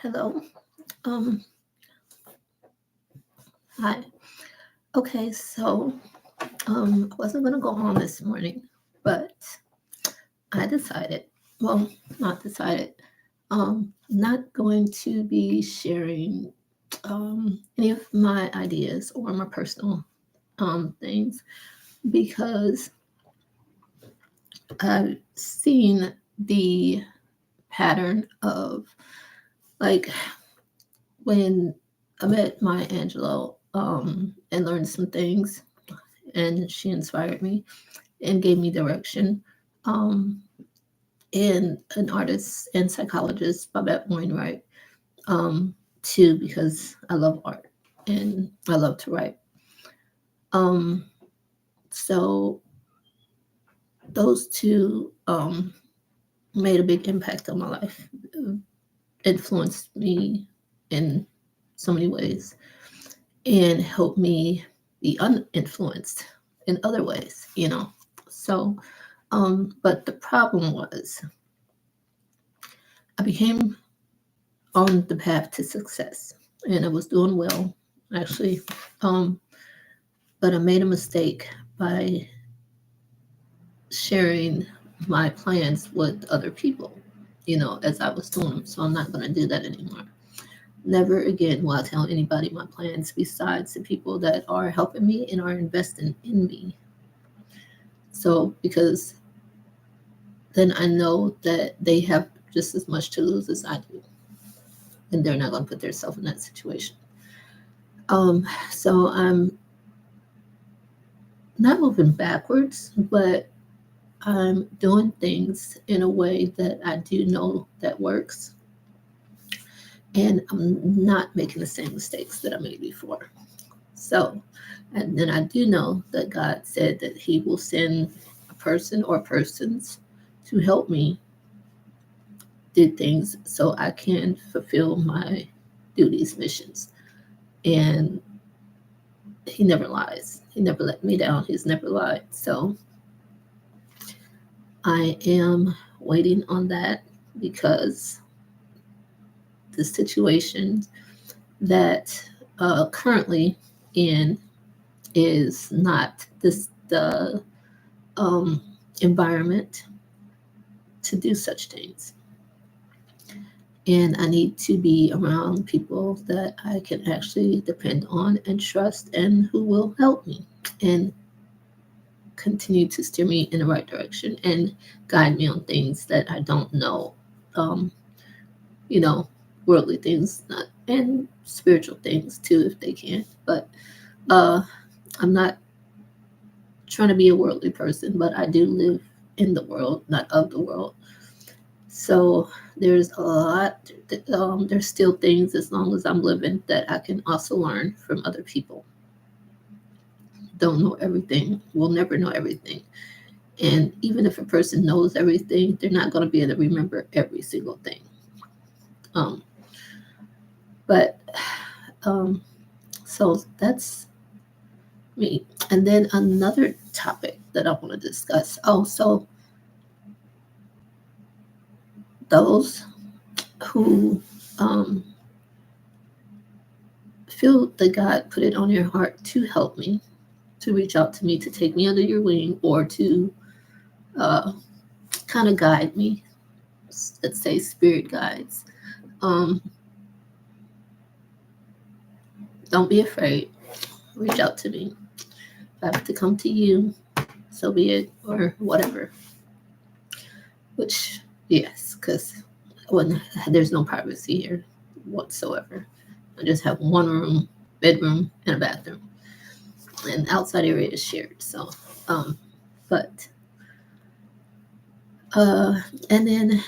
Hello. Um, Hi. Okay, so I wasn't gonna go on this morning, but I decided, well, not decided, not going to be sharing any of my ideas or my personal things because I've seen the pattern of like when I met my Angelo and learned some things, and she inspired me and gave me direction. Um, and an artist and psychologist, Babbette Weinwright, too, because I love art and I love to write. Um, so those two made a big impact on my life, influenced me in so many ways, and helped me be uninfluenced in other ways. So, but the problem was I became on the path to success and I was doing well, actually. Um, but I made a mistake by sharing my plans with other people, as I was doing them. So I'm not going to do that anymore. Never again will I tell anybody my plans besides the people that are helping me and are investing in me. So, because then I know that they have just as much to lose as I do, and they're not going to put themselves in that situation. So I'm not moving backwards, but I'm doing things in a way that I do know that works, and I'm not making the same mistakes that I made before. So, and then I do know that God said that He will send a person or persons to help me do things so I can fulfill my duties, missions. And He never lies. He never let me down. He's never lied. So I am waiting on that because the situation that currently in is not the um, environment to do such things. And I need to be around people that I can actually depend on and trust and who will help me and continue to steer me in the right direction and guide me on things that I don't know. Um, you know, Worldly things, not and spiritual things too, if they can. But uh, I'm not trying to be a worldly person, but I do live in the world, not of the world. So there's a lot. There's still things as long as I'm living that I can also learn from other people. Don't know everything. We'll never know everything. And even if a person knows everything, they're not going to be able to remember every single thing. Um, but um, so that's me. And then another topic that I want to discuss. Oh, so those who um, feel that God put it on your heart to help me, to reach out to me, to take me under your wing, or to uh, kind of guide me, let's say spirit guides. Um, don't be afraid. Reach out to me. If I have to come to you, so be it, or whatever. Which, yes, because when there's no privacy here whatsoever. I just have one room, bedroom, and a bathroom, and the outside area is shared. So, um, but uh, and then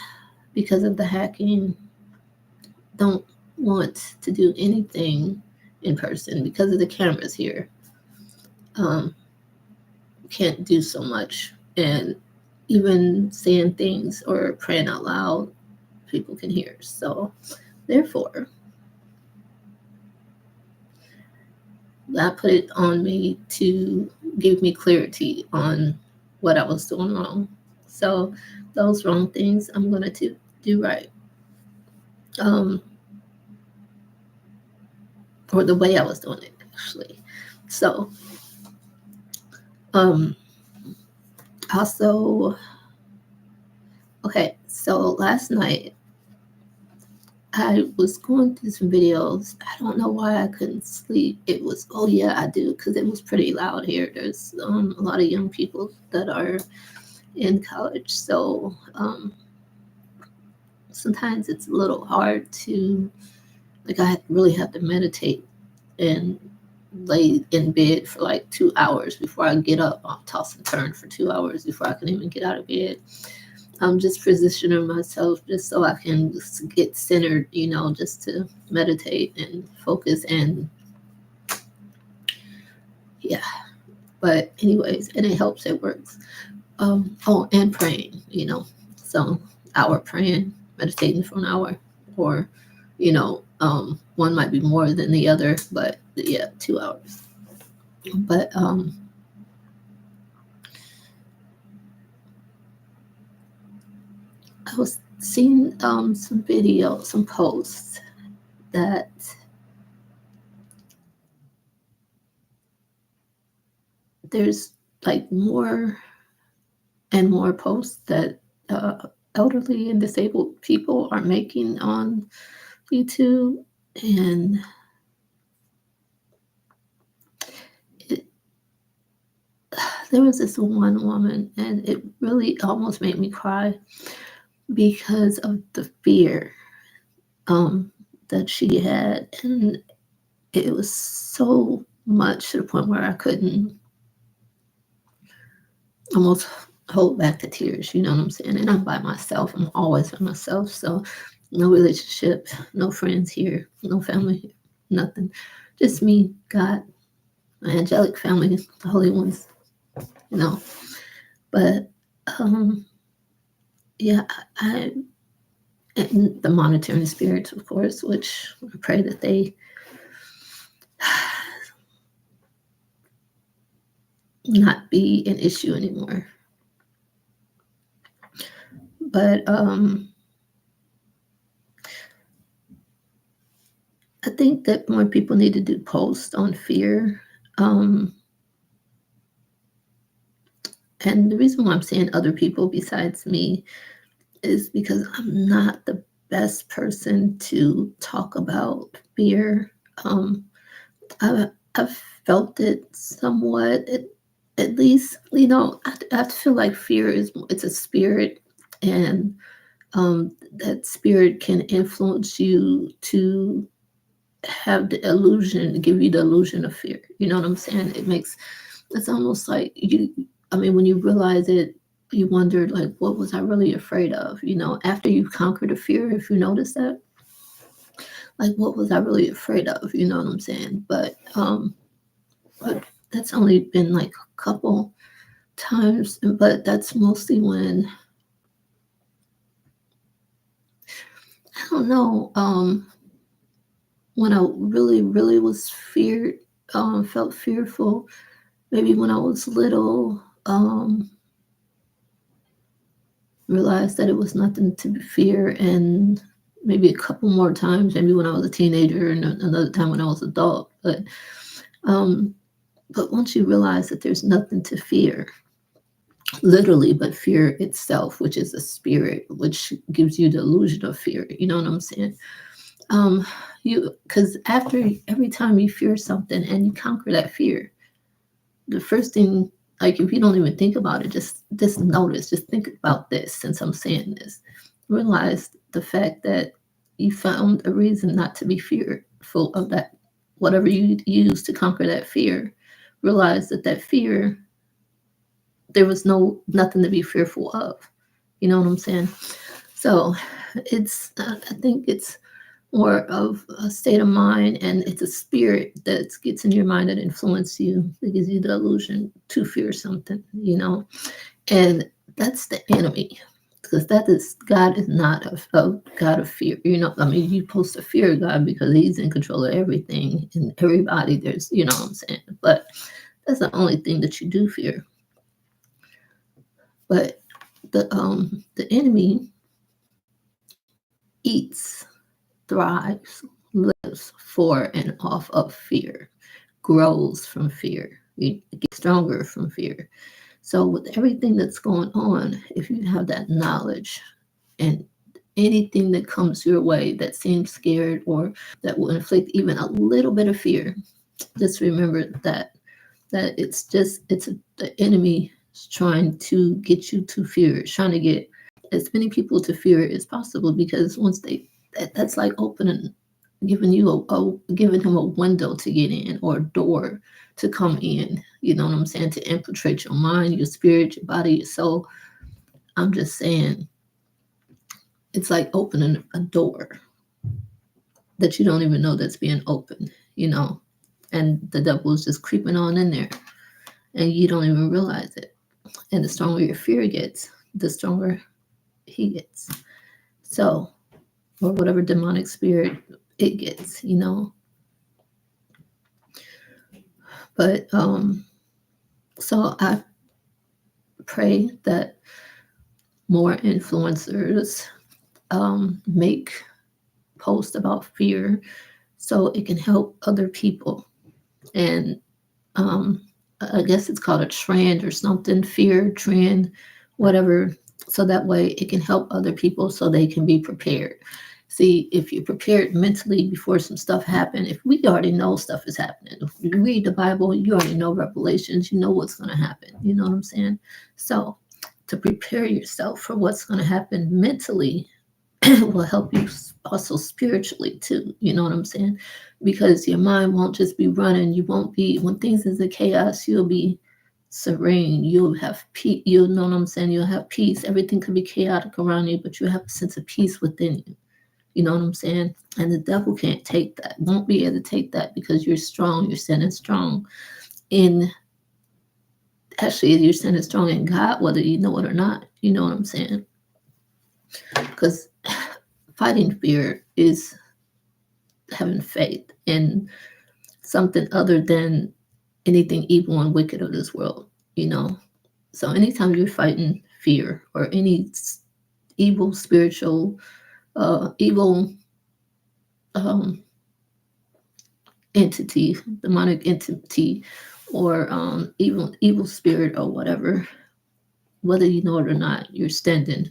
because of the hacking, don't want to do anything in person because of the cameras here. Um, can't do so much, and even saying things or praying out loud, people can hear. So, therefore, that put it on me to give me clarity on what I was doing wrong. So those wrong things I'm gonna do right. Um, or the way I was doing it actually. So um also, okay, so last night I was going through some videos. I don't know why I couldn't sleep. It was, oh yeah, I do, because it was pretty loud here. There's a lot of young people that are in college, so sometimes it's a little hard to, like, I really have to meditate and lay in bed for like 2 hours before I get up. I'll toss and turn for 2 hours before I can even get out of bed. I'm just positioning myself just so I can get centered, just to meditate and focus. And yeah, but anyways, and it helps, it works. Oh, and praying, so hour praying, meditating for an hour, or one might be more than the other, but yeah, 2 hours. But I was seeing some videos, some posts that there's like more and more posts that elderly and disabled people are making on YouTube. And it, there was this one woman, and it really almost made me cry because of the fear that she had. And it was so much to the point where I couldn't almost hold back the tears, you know what I'm saying? And I'm by myself. I'm always by myself. So no relationship, no friends here, no family here, nothing. Just me, God, my angelic family, the holy ones, you know. But yeah, I and the monitoring spirits, of course, which I pray that they not be an issue anymore. But I think that more people need to do posts on fear. Um, and the reason why I'm saying other people besides me is because I'm not the best person to talk about fear. Um, I've felt it somewhat, at least, I feel like fear it's a spirit, and that spirit can influence you to have the illusion, give you the illusion of fear. You know what I'm saying? It's almost like I mean, when you realize it, you wonder, like, what was I really afraid of? After you've conquered a fear, if you notice that, like, what was I really afraid of? You know what I'm saying? But that's only been like a couple times, but that's mostly I don't know, when I really, really was feared, felt fearful, maybe when I was little, realized that it was nothing to fear, and maybe a couple more times, maybe when I was a teenager, and another time when I was adult. Um, but once you realize that there's nothing to fear, literally, but fear itself, which is a spirit, which gives you the illusion of fear. You know what I'm saying? Um, because after every time you fear something and you conquer that fear, the first thing, like, if you don't even think about it, just notice, just think about this. Since I'm saying this, realize the fact that you found a reason not to be fearful of that, whatever you use to conquer that fear. Realize that fear, there was nothing to be fearful of. You know what I'm saying? So I think it's more of a state of mind, and it's a spirit that gets in your mind that influences you, that gives you the illusion to fear something. And that's the enemy, because God is not a God of fear. I mean, you're supposed to fear God because he's in control of everything and everybody. There's, you know what I'm saying? But that's the only thing that you do fear. But the enemy eats, thrives, lives for and off of fear, grows from fear, you get stronger from fear. So with everything that's going on, if you have that knowledge and anything that comes your way that seems scared or that will inflict even a little bit of fear, just remember that the enemy is trying to get you to fear. It's trying to get as many people to fear as possible, because once that's like opening, giving him a window to get in, or a door to come in. You know what I'm saying? To infiltrate your mind, your spirit, your body, your soul. I'm just saying, it's like opening a door that you don't even know that's being opened. And the devil is just creeping on in there, and you don't even realize it. And the stronger your fear gets, the stronger he gets. So, or whatever demonic spirit it gets. But so I pray that more influencers make posts about fear so it can help other people. And I guess it's called a trend or something, fear trend, whatever. So that way it can help other people so they can be prepared. See, if you're prepared mentally before some stuff happen, if we already know stuff is happening, if you read the Bible, you already know Revelations, you know what's going to happen. You know what I'm saying? So to prepare yourself for what's going to happen mentally will help you also spiritually too. You know what I'm saying? Because your mind won't just be running. You won't be, when things is in chaos, you'll be serene. You'll have peace. You'll know what I'm saying? You'll have peace. Everything could be chaotic around you, but you have a sense of peace within you. You know what I'm saying? And the devil can't take that, won't be able to take that, because you're strong. You're standing strong in, actually, you're standing strong in God, whether you know it or not. You know what I'm saying? Because fighting fear is having faith in something other than anything evil and wicked of this world. So anytime you're fighting fear or any evil spiritual, evil um, entity, demonic entity, or evil spirit or whatever, whether you know it or not, you're standing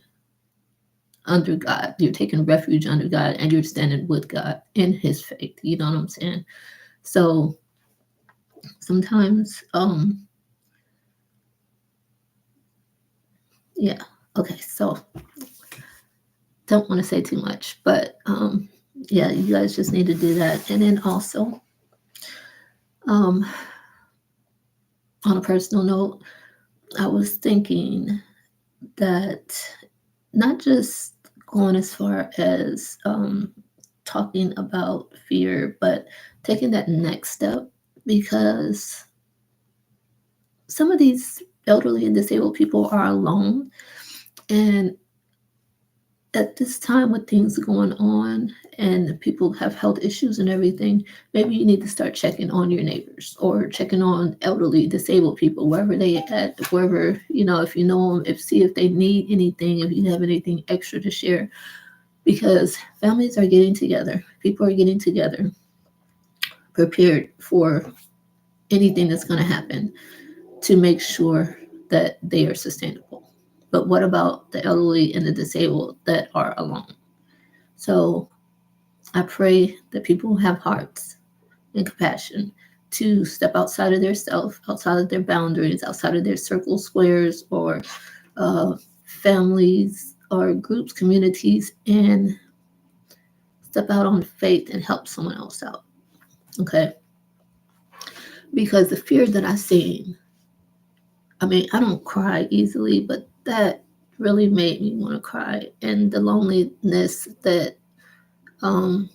under God. You're taking refuge under God, and you're standing with God in his faith. You know what I'm saying? So sometimes, yeah. Okay, so don't want to say too much, but yeah, you guys just need to do that. And then also, um, on a personal note, I was thinking that not just going as far as talking about fear, but taking that next step, because some of these elderly and disabled people are alone. And at this time, with things going on and people have health issues and everything, maybe you need to start checking on your neighbors or checking on elderly, disabled people, wherever they at, wherever, if you know them, see if they need anything, if you have anything extra to share. Because families are getting together, people are getting together, prepared for anything that's going to happen, to make sure that they are sustainable. But what about the elderly and the disabled that are alone? So I pray that people have hearts and compassion to step outside of their self, outside of their boundaries, outside of their circle, squares, or families or groups, communities, and step out on faith and help someone else out. Okay? Because the fear that I seen, I mean, I don't cry easily, but that really made me want to cry. And the loneliness that, the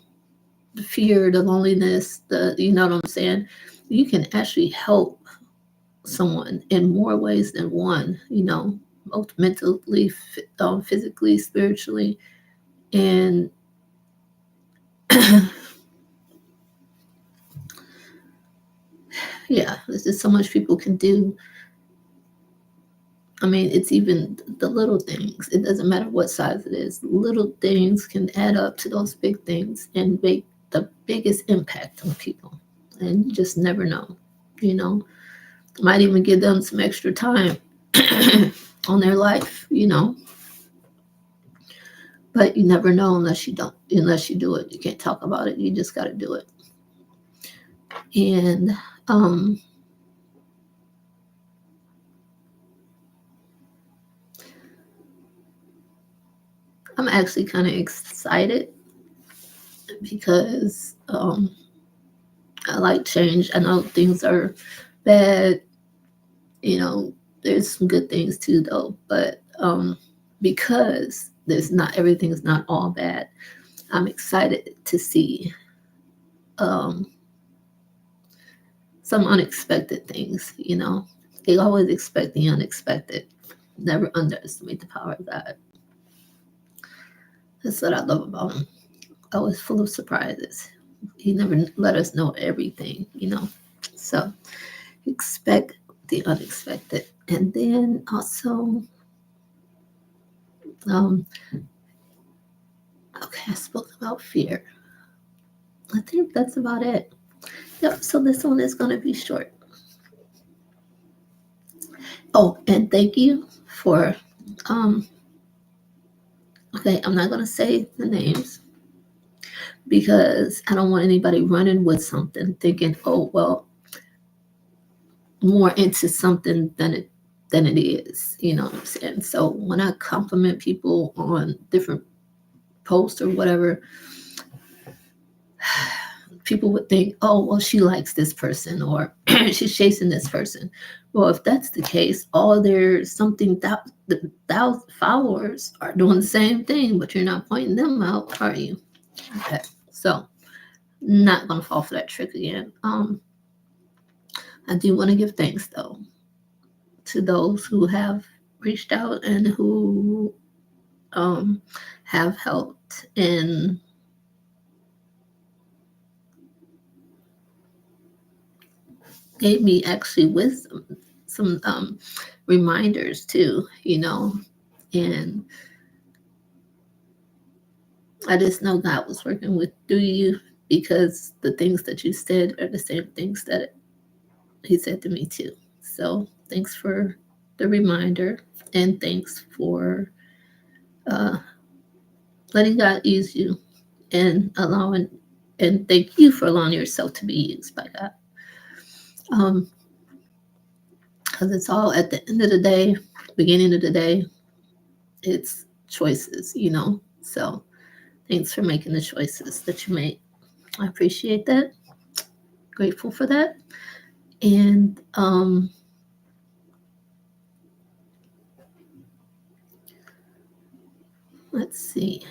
fear, the loneliness, you know what I'm saying? You can actually help someone in more ways than one, both mentally, physically, spiritually. And yeah, there's just so much people can do. I mean, it's even the little things. It doesn't matter what size it is. Little things can add up to those big things and make the biggest impact on people. And you just never know, you know. Might even give them some extra time on their life, you know. But you never know unless you do it. You can't talk about it. You just got to do it. And I'm actually kind of excited because I like change. I know things are bad, you know, there's some good things too, though. But because there's not everything's not all bad, I'm excited to see um, some unexpected things. You know, they always expect the unexpected. Never underestimate the power of God. That's what I love about him. Always full of surprises. He never let us know everything. You know, so expect the unexpected, and then also. Um, Okay, I spoke about fear. I think that's about it. Yep, so this one is going to be short. Oh, and thank you for, um, okay, I'm not going to say the names because I don't want anybody running with something thinking, oh, well, more into something than it is. You know what I'm saying? So when I compliment people on different posts or whatever, people would think, oh, well, she likes this person or she's chasing this person. Well, if that's the case, all their something that followers are doing the same thing, but you're not pointing them out, are you? Okay, so not gonna fall for that trick again. I do want to give thanks though to those who have reached out and who um, have helped and gave me actually wisdom, some reminders too, you know. And I just know God was working with through you because the things that you said are the same things that He said to me too. So thanks for the reminder, and thanks for uh, letting God use you and allowing, and thank you for allowing yourself to be used by God. Um, because it's all at the end of the day, beginning of the day, it's choices, you know. So thanks for making the choices that you made. I appreciate that. Grateful for that. And let's see.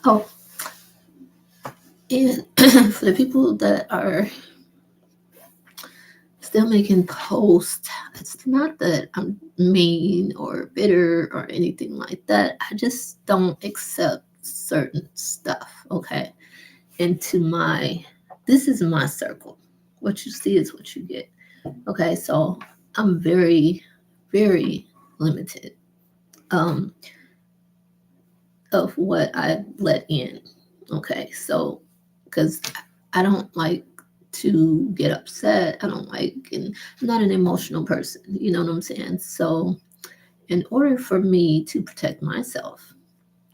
Oh, and for the people that are still making posts, it's not that I'm mean or bitter or anything like that. I just don't accept certain stuff, okay? Into my, this is my circle. What you see is what you get. Okay, so I'm very, very limited um, of what I let in. Okay, so because I don't like to get upset. I don't like, and I'm not an emotional person. You know what I'm saying? So, in order for me to protect myself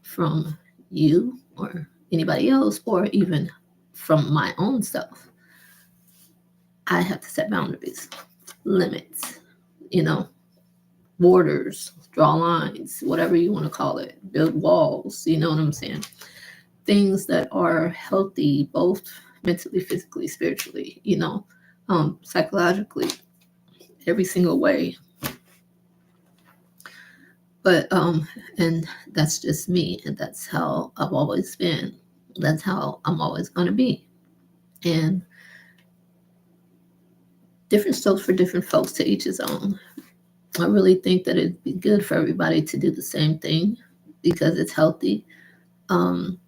from you or anybody else, or even from my own self, I have to set boundaries, limits, you know, borders, draw lines, whatever you want to call it, build walls, you know what I'm saying? Things that are healthy, both mentally, physically, spiritually, you know, psychologically, every single way. But, and that's just me, and that's how I've always been. That's how I'm always going to be. And different strokes for different folks, to each his own. I really think that it'd be good for everybody to do the same thing because it's healthy. Um,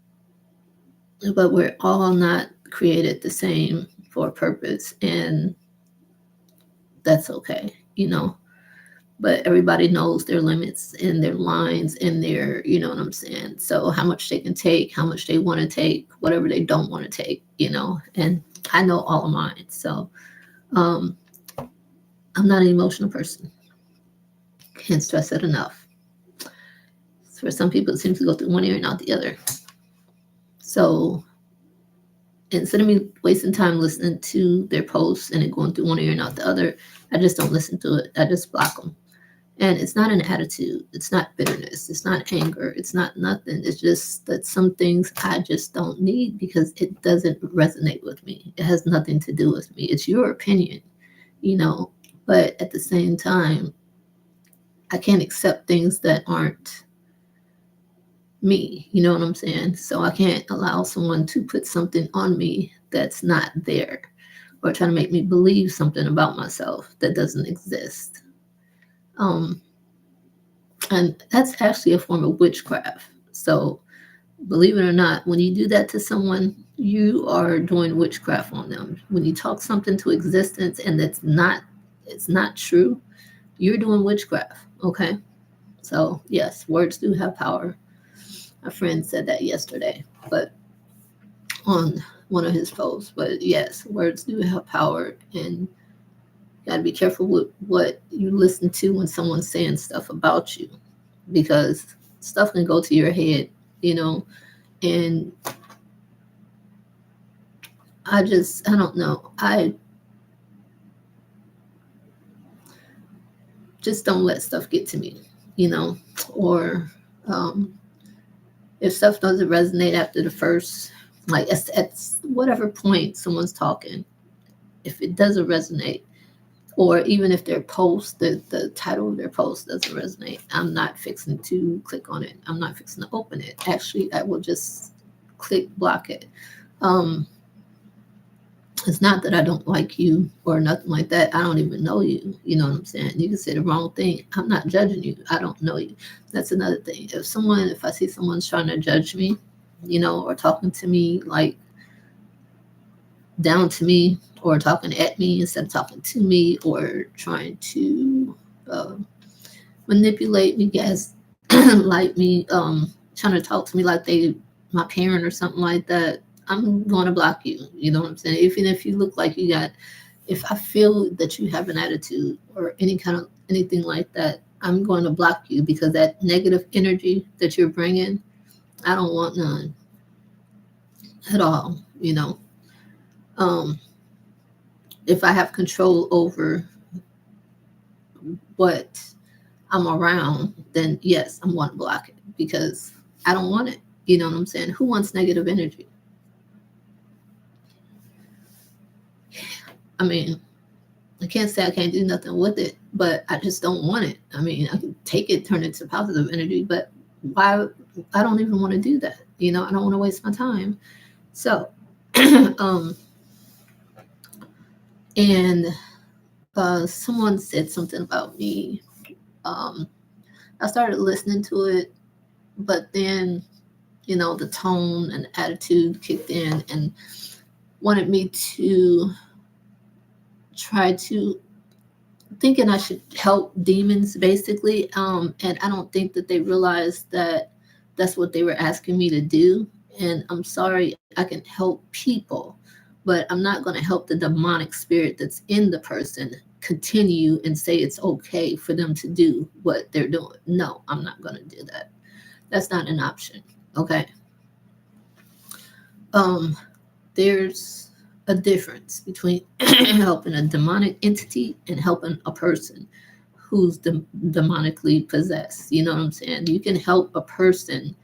but we're all not created the same for a purpose, and that's okay, you know. but everybody knows their limits and their lines and their, you know what I'm saying? So how much they can take, how much they want to take, whatever they don't want to take, and I know all of mine. So um, I'm not an emotional person. Can't stress it enough. For some people, it seems to go through one ear and out the other. So instead of me wasting time listening to their posts and it going through one ear and out the other, I just don't listen to it. I just block them. And it's not an attitude. It's not bitterness. It's not anger. It's not nothing. It's just that some things I just don't need because it doesn't resonate with me. It has nothing to do with me. It's your opinion, but at the same time, I can't accept things that aren't me. You know what I'm saying? So I can't allow someone to put something on me that's not there, or try to make me believe something about myself that doesn't exist. Um, and that's actually a form of witchcraft. So believe it or not, when you do that to someone, you are doing witchcraft on them. When you talk something to existence and it's not true, you're doing witchcraft. Okay. So yes, words do have power. A friend said that yesterday, but on one of his posts. But yes, words do have power, and you gotta be careful with what you listen to when someone's saying stuff about you, because stuff can go to your head, you know. And I don't know. I just don't let stuff get to me, you know, or um, if stuff doesn't resonate after the first, like at whatever point someone's talking, if it doesn't resonate, or even if their post, the title of their post doesn't resonate, I'm not fixing to click on it. I'm not fixing to open it. Actually, I will just click block it. Um, it's not that I don't like you or nothing like that. I don't even know you. You know what I'm saying? You can say the wrong thing. I'm not judging you. I don't know you. That's another thing. If I see someone's trying to judge me, or talking to me like down to me, or talking at me instead of talking to me, or trying to uh, manipulate me, guys, like me, trying to talk to me like they my parent or something like that, I'm going to block you. You know what I'm saying? Even if you look like if I feel that you have an attitude or anything like that, I'm going to block you, because that negative energy that you're bringing, I don't want none at all. Um, if I have control over what I'm around, then yes, I'm going to block it, because I don't want it. You know what I'm saying? Who wants negative energy? I mean, I can't say I can't do nothing with it, but I just don't want it. I mean, I can take it, turn it to positive energy, but why? I don't even want to do that. I don't want to waste my time. So, um, and someone said something about me. Um, I started listening to it, but then, the tone and attitude kicked in and wanted me to try to thinking I should help demons, basically. And I don't think that they realized that that's what they were asking me to do. And I'm sorry, I can help people, but I'm not going to help the demonic spirit that's in the person continue and say it's okay for them to do what they're doing. No, I'm not going to do that. That's not an option. Okay. Um, there's a difference between helping a demonic entity and helping a person who's demonically possessed. You know what I'm saying? You can help a person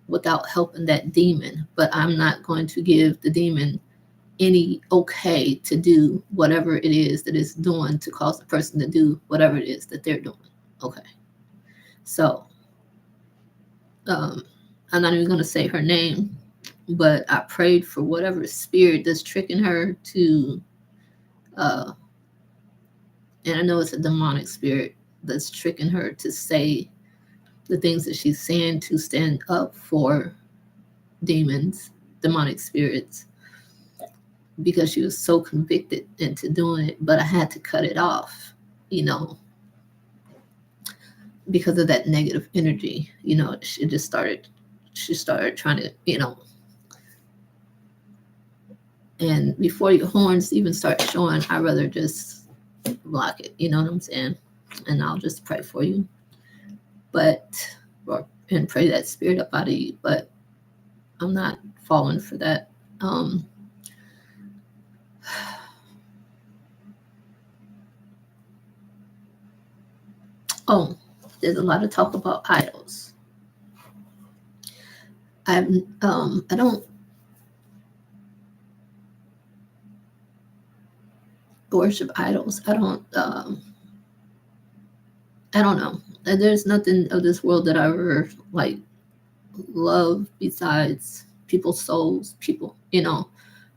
without helping that demon, but I'm not going to give the demon any okay to do whatever it is that it's doing to cause the person to do whatever it is that they're doing. Okay. So I'm not even going to say her name, but I prayed for whatever spirit that's tricking her to, uh, and I know it's a demonic spirit that's tricking her to say the things that she's saying, to stand up for demons, demonic spirits, because she was so convicted into doing it. But I had to cut it off, you know. because of that negative energy, she started trying to, and before your horns even start showing, I'd rather just block it. You know what I'm saying? And I'll just pray for you, and pray that spirit up out of you. But I'm not falling for that. Oh, there's a lot of talk about idols. I don't worship idols. I don't know. There's nothing of this world that I ever like love besides people's souls,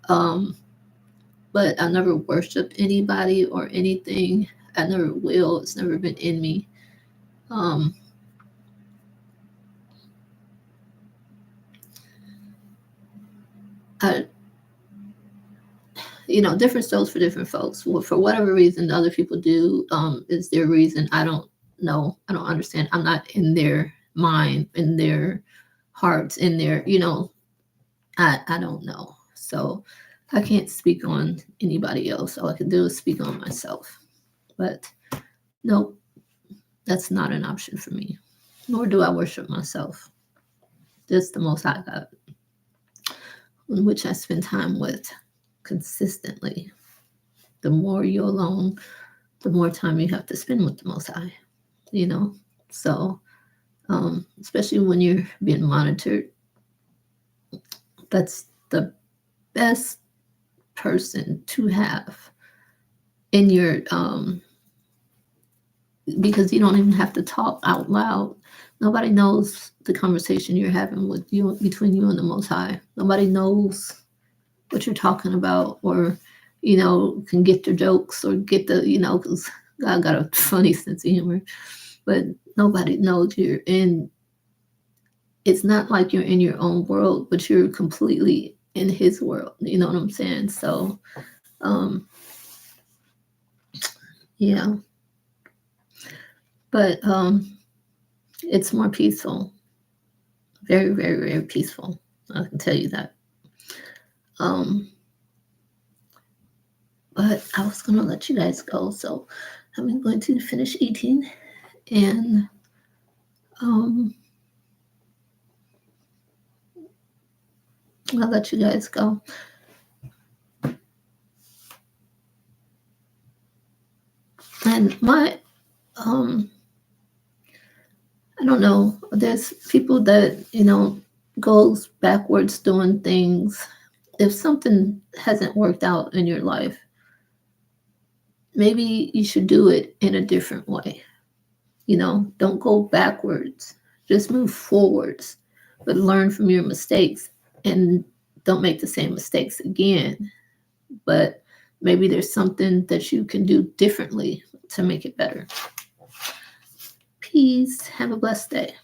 Um, but I never worshiped anybody or anything. I never will. It's never been in me. Um, I, different souls for different folks. Well, for whatever reason other people do, is their reason. I don't know. I don't understand. I'm not in their mind, in their hearts, in their, I don't know. So I can't speak on anybody else. All I can do is speak on myself. But nope, that's not an option for me. Nor do I worship myself. Just the Most High God, in which I spend time with consistently. The more you're alone, the more time you have to spend with the Most High, So, especially when you're being monitored, that's the best person to have in your, because you don't even have to talk out loud. Nobody knows the conversation you're having with you, between you and the Most High. Nobody knows what you're talking about, or can get your jokes, or get the, because God got a funny sense of humor, but nobody knows you're in. It's not like you're in your own world, but you're completely in His world. You know what I'm saying? So, yeah, but it's more peaceful, very, very, very peaceful. I can tell you that. But I was gonna let you guys go, so I'm going to finish eating, and I'll let you guys go. And my I don't know. There's people that goes backwards doing things. If something hasn't worked out in your life, maybe you should do it in a different way. Don't go backwards. Just move forwards, but learn from your mistakes, and don't make the same mistakes again. But maybe there's something that you can do differently to make it better. Peace. Have a blessed day.